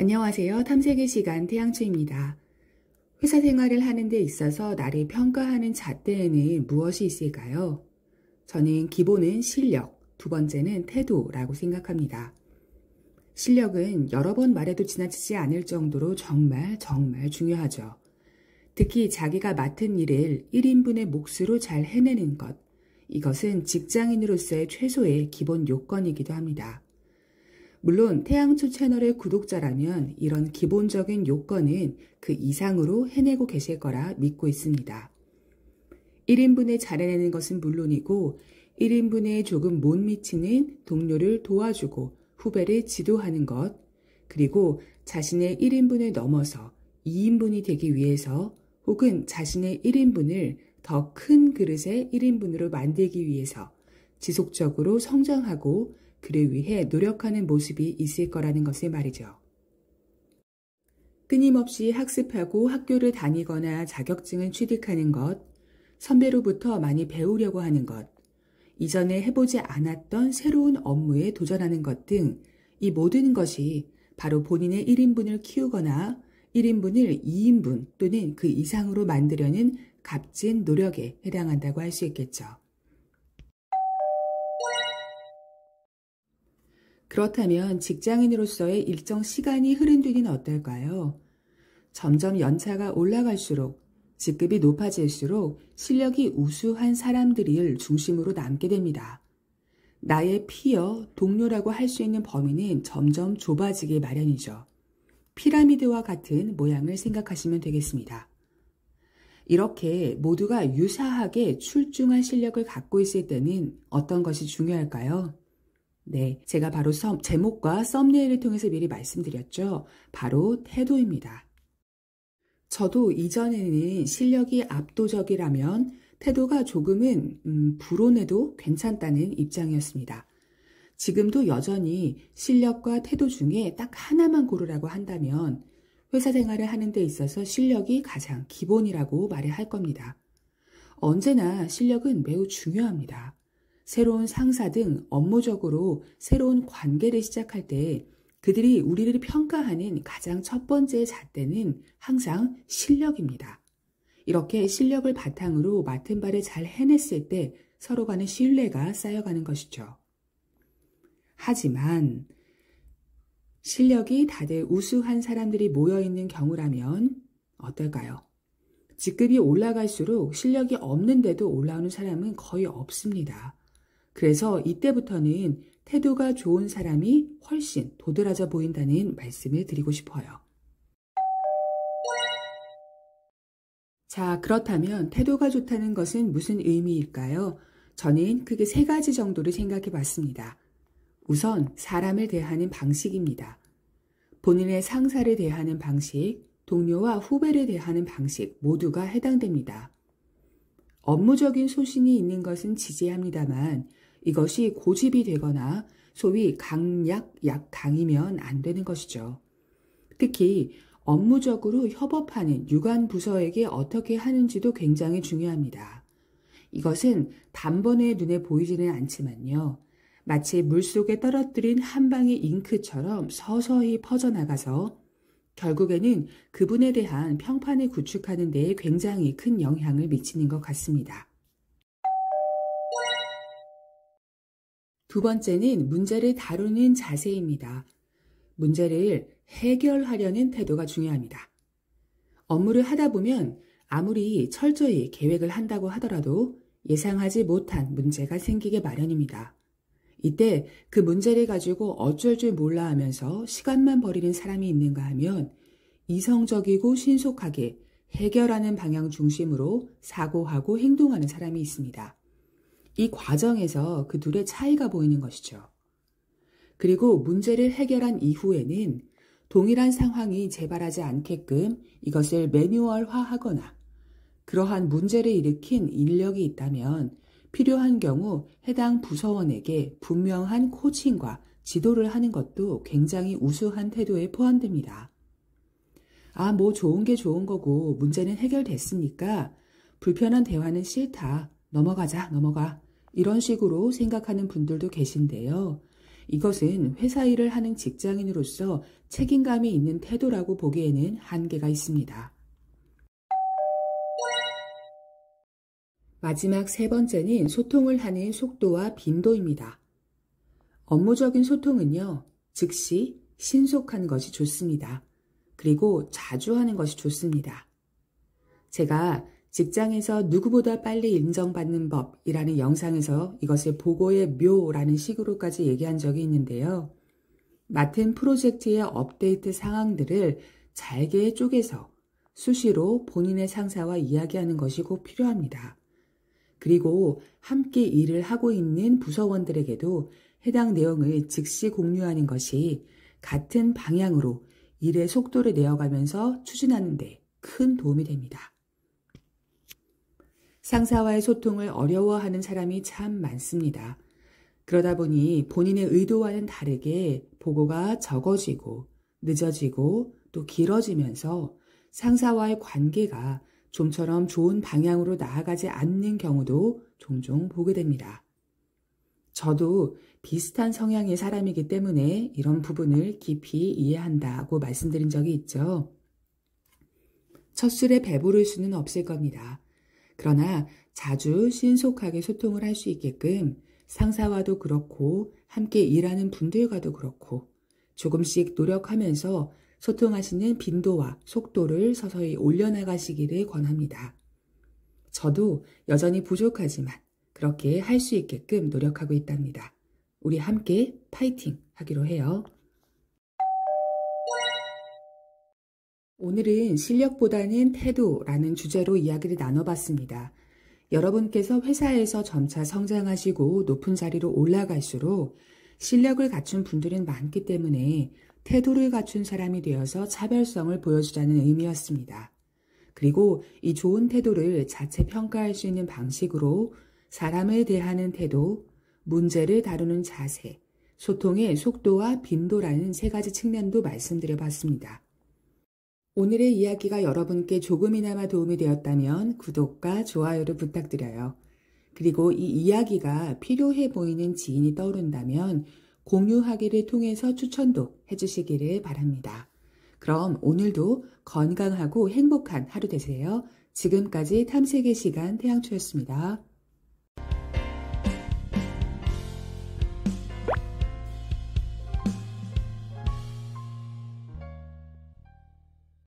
안녕하세요. 탐색의 시간 태양초입니다. 회사 생활을 하는 데 있어서 나를 평가하는 잣대에는 무엇이 있을까요? 저는 기본은 실력, 두 번째는 태도라고 생각합니다. 실력은 여러 번 말해도 지나치지 않을 정도로 정말 중요하죠. 특히 자기가 맡은 일을 1인분의 몫으로 잘 해내는 것, 이것은 직장인으로서의 최소의 기본 요건이기도 합니다. 물론 태양초 채널의 구독자라면 이런 기본적인 요건은 그 이상으로 해내고 계실 거라 믿고 있습니다. 1인분에 잘해내는 것은 물론이고 1인분에 조금 못 미치는 동료를 도와주고 후배를 지도하는 것, 그리고 자신의 1인분을 넘어서 2인분이 되기 위해서 혹은 자신의 1인분을 더 큰 그릇의 1인분으로 만들기 위해서 지속적으로 성장하고 그를 위해 노력하는 모습이 있을 거라는 것을 말이죠. 끊임없이 학습하고 학교를 다니거나 자격증을 취득하는 것, 선배로부터 많이 배우려고 하는 것, 이전에 해보지 않았던 새로운 업무에 도전하는 것 등 이 모든 것이 바로 본인의 1인분을 키우거나 1인분을 2인분 또는 그 이상으로 만들려는 값진 노력에 해당한다고 할 수 있겠죠. 그렇다면 직장인으로서의 일정 시간이 흐른 뒤는 어떨까요? 점점 연차가 올라갈수록 직급이 높아질수록 실력이 우수한 사람들을 중심으로 남게 됩니다. 나의 피어, 동료라고 할 수 있는 범위는 점점 좁아지기 마련이죠. 피라미드와 같은 모양을 생각하시면 되겠습니다. 이렇게 모두가 유사하게 출중한 실력을 갖고 있을 때는 어떤 것이 중요할까요? 네, 제가 바로 제목과 썸네일을 통해서 미리 말씀드렸죠. 바로 태도입니다. 저도 이전에는 실력이 압도적이라면 태도가 조금은 불온해도 괜찮다는 입장이었습니다. 지금도 여전히 실력과 태도 중에 딱 하나만 고르라고 한다면 회사 생활을 하는 데 있어서 실력이 가장 기본이라고 말을 할 겁니다. 언제나 실력은 매우 중요합니다. 새로운 상사 등 업무적으로 새로운 관계를 시작할 때 그들이 우리를 평가하는 가장 첫 번째 잣대는 항상 실력입니다. 이렇게 실력을 바탕으로 맡은 바를 잘 해냈을 때 서로 간의 신뢰가 쌓여가는 것이죠. 하지만 실력이 다들 우수한 사람들이 모여있는 경우라면 어떨까요? 직급이 올라갈수록 실력이 없는데도 올라오는 사람은 거의 없습니다. 그래서 이때부터는 태도가 좋은 사람이 훨씬 도드라져 보인다는 말씀을 드리고 싶어요. 자, 그렇다면 태도가 좋다는 것은 무슨 의미일까요? 저는 크게 세 가지 정도를 생각해 봤습니다. 우선 사람을 대하는 방식입니다. 본인의 상사를 대하는 방식, 동료와 후배를 대하는 방식 모두가 해당됩니다. 업무적인 소신이 있는 것은 지지합니다만 이것이 고집이 되거나 소위 강이면 안 되는 것이죠. 특히 업무적으로 협업하는 유관 부서에게 어떻게 하는지도 굉장히 중요합니다. 이것은 단번에 눈에 보이지는 않지만요. 마치 물속에 떨어뜨린 한 방의 잉크처럼 서서히 퍼져나가서 결국에는 그분에 대한 평판을 구축하는 데에 굉장히 큰 영향을 미치는 것 같습니다. 두 번째는 문제를 다루는 자세입니다. 문제를 해결하려는 태도가 중요합니다. 업무를 하다 보면 아무리 철저히 계획을 한다고 하더라도 예상하지 못한 문제가 생기게 마련입니다. 이때 그 문제를 가지고 어쩔 줄 몰라 하면서 시간만 버리는 사람이 있는가 하면 이성적이고 신속하게 해결하는 방향 중심으로 사고하고 행동하는 사람이 있습니다. 이 과정에서 그 둘의 차이가 보이는 것이죠. 그리고 문제를 해결한 이후에는 동일한 상황이 재발하지 않게끔 이것을 매뉴얼화하거나 그러한 문제를 일으킨 인력이 있다면 필요한 경우 해당 부서원에게 분명한 코칭과 지도를 하는 것도 굉장히 우수한 태도에 포함됩니다. 뭐 좋은 게 좋은 거고 문제는 해결됐으니까 불편한 대화는 싫다. 넘어가. 이런 식으로 생각하는 분들도 계신데요. 이것은 회사 일을 하는 직장인으로서 책임감이 있는 태도라고 보기에는 한계가 있습니다. 마지막 세 번째는 소통을 하는 속도와 빈도입니다. 업무적인 소통은요, 즉시 신속한 것이 좋습니다. 그리고 자주 하는 것이 좋습니다. 제가 직장에서 누구보다 빨리 인정받는 법이라는 영상에서 이것을 보고의 묘라는 식으로까지 얘기한 적이 있는데요. 맡은 프로젝트의 업데이트 상황들을 잘게 쪼개서 수시로 본인의 상사와 이야기하는 것이 꼭 필요합니다. 그리고 함께 일을 하고 있는 부서원들에게도 해당 내용을 즉시 공유하는 것이 같은 방향으로 일의 속도를 내어가면서 추진하는 데 큰 도움이 됩니다. 상사와의 소통을 어려워하는 사람이 참 많습니다. 그러다 보니 본인의 의도와는 다르게 보고가 적어지고 늦어지고 또 길어지면서 상사와의 관계가 좀처럼 좋은 방향으로 나아가지 않는 경우도 종종 보게 됩니다. 저도 비슷한 성향의 사람이기 때문에 이런 부분을 깊이 이해한다고 말씀드린 적이 있죠. 첫 술에 배부를 수는 없을 겁니다. 그러나 자주 신속하게 소통을 할 수 있게끔 상사와도 그렇고 함께 일하는 분들과도 그렇고 조금씩 노력하면서 소통하시는 빈도와 속도를 서서히 올려나가시기를 권합니다. 저도 여전히 부족하지만 그렇게 할 수 있게끔 노력하고 있답니다. 우리 함께 파이팅 하기로 해요. 오늘은 실력보다는 태도라는 주제로 이야기를 나눠봤습니다. 여러분께서 회사에서 점차 성장하시고 높은 자리로 올라갈수록 실력을 갖춘 분들은 많기 때문에 태도를 갖춘 사람이 되어서 차별성을 보여주자는 의미였습니다. 그리고 이 좋은 태도를 자체 평가할 수 있는 방식으로 사람을 대하는 태도, 문제를 다루는 자세, 소통의 속도와 빈도라는 세 가지 측면도 말씀드려봤습니다. 오늘의 이야기가 여러분께 조금이나마 도움이 되었다면 구독과 좋아요를 부탁드려요. 그리고 이 이야기가 필요해 보이는 지인이 떠오른다면 공유하기를 통해서 추천도 해주시기를 바랍니다. 그럼 오늘도 건강하고 행복한 하루 되세요. 지금까지 탐색의 시간 태양초였습니다.